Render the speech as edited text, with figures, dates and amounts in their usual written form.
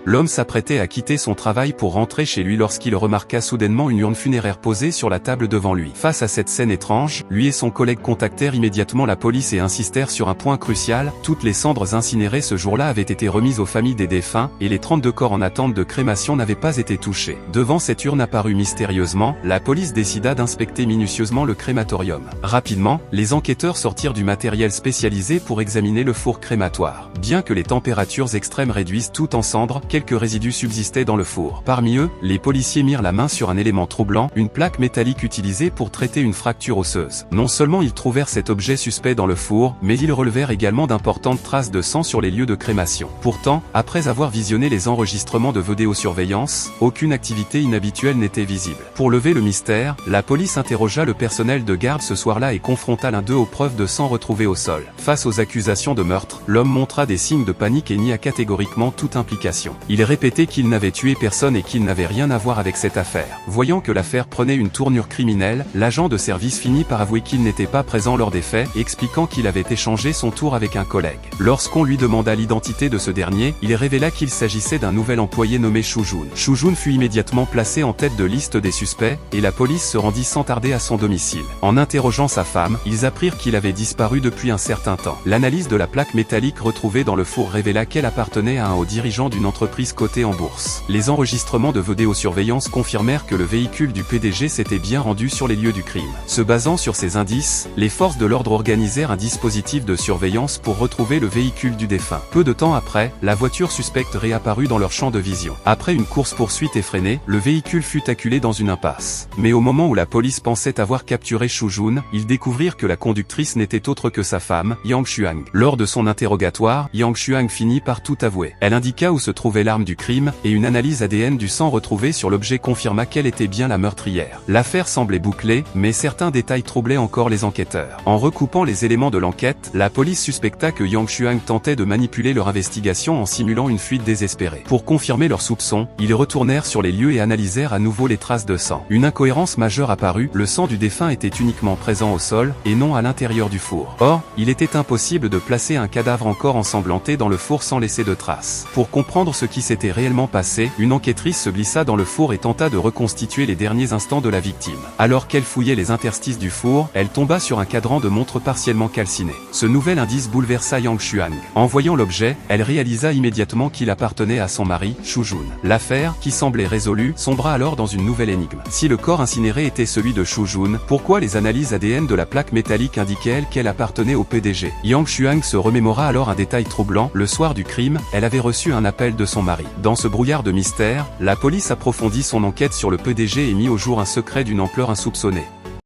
L'homme s'apprêtait à quitter son travail pour rentrer chez lui lorsqu'il remarqua soudainement une urne funéraire posée sur la table devant lui. Face à cette scène étrange, lui et son collègue contactèrent immédiatement la police et insistèrent sur un point crucial: toutes les cendres incinérées ce jour-là avaient été remises aux familles des défunts, et les 32 corps en attente de crémation n'avaient pas été touchés. Devant cette urne apparue mystérieusement, la police décida d'inspecter minutieusement le crématorium. Rapidement, les enquêteurs sortirent du matériel spécialisé pour examiner le four crématoire. Bien que les températures extrêmes réduisent tout en cendres, quelques résidus subsistaient dans le four. Parmi eux, les policiers mirent la main sur un élément troublant, une plaque métallique utilisée pour traiter une fracture osseuse. Non seulement ils trouvèrent cet objet suspect dans le four, mais ils relevèrent également d'importantes traces de sang sur les lieux de crémation. Pourtant, après avoir visionné les enregistrements de vidéosurveillance, aucune activité inhabituelle n'était visible. Pour lever le mystère, la police interrogea le personnel de garde ce soir-là et confronta l'un d'eux aux preuves de sang retrouvées au sol. Face aux accusations de meurtre, l'homme montra des signes de panique et nia catégoriquement toute implication. Il répétait qu'il n'avait tué personne et qu'il n'avait rien à voir avec cette affaire. Voyant que l'affaire prenait une tournure criminelle, l'agent de service finit par avouer qu'il n'était pas présent lors des faits, expliquant qu'il avait échangé son tour avec un collègue. Lorsqu'on lui demanda l'identité de ce dernier, il révéla qu'il s'agissait d'un nouvel employé nommé Shujun. Shujun fut immédiatement placé en tête de liste des suspects, et la police se rendit sans tarder à son domicile. En interrogeant sa femme, ils apprirent qu'il avait disparu depuis un certain temps. L'analyse de la plaque métallique retrouvée dans le four révéla qu'elle appartenait à un haut dirigeant d'une entreprise cotée en bourse. Les enregistrements de vidéosurveillance confirmèrent que le véhicule du PDG s'était bien rendu sur les lieux du crime. Se basant sur ces indices, les forces de l'ordre organisèrent un dispositif de surveillance pour retrouver le véhicule du défunt. Peu de temps après, la voiture suspecte réapparut dans leur champ de vision. Après une course-poursuite effrénée, le véhicule fut acculé dans une impasse. Mais au moment où la police pensait avoir capturé Shujun, ils découvrirent que la conductrice n'était autre que sa femme, Yang Xuang. Lors de son interrogatoire, Yang Xuang finit par tout avouer. Elle indiqua où se trouvait l'arme du crime, et une analyse ADN du sang retrouvé sur l'objet confirma qu'elle était bien la meurtrière. L'affaire semblait bouclée, mais certains détails troublaient encore les enquêteurs. En recoupant les éléments de l'enquête, la police suspecta que Yang Xuang tentait de manipuler leur investigation en simulant une fuite désespérée. Pour confirmer leurs soupçons, ils retournèrent sur les lieux et analysèrent à nouveau les traces de sang. Une incohérence majeure apparut: le sang du défunt était uniquement présent au sol, et non à l'intérieur du four. Or, il était impossible de placer un cadavre encore ensanglanté dans le four sans laisser de traces. Pour comprendre ce qui s'était réellement passé, une enquêtrice se glissa dans le four et tenta de reconstituer les derniers instants de la victime. Alors qu'elle fouillait les interstices du four, elle tomba sur un cadran de montre partiellement calciné. Ce nouvel indice bouleversa Yang Xuang. En voyant l'objet, elle réalisa immédiatement qu'il appartenait à son mari, Shujun. L'affaire, qui semblait résolue, sombra alors dans une nouvelle énigme. Si le corps incinéré était celui de Shujun, pourquoi les analyses ADN de la plaque métallique indiquaient qu'elle appartenait au PDG? Yang Xuang se remémora alors un détail troublant: le soir du crime, elle avait reçu un appel de son mari. Dans ce brouillard de mystère, la police approfondit son enquête sur le PDG et mit au jour un secret d'une ampleur insoupçonnée.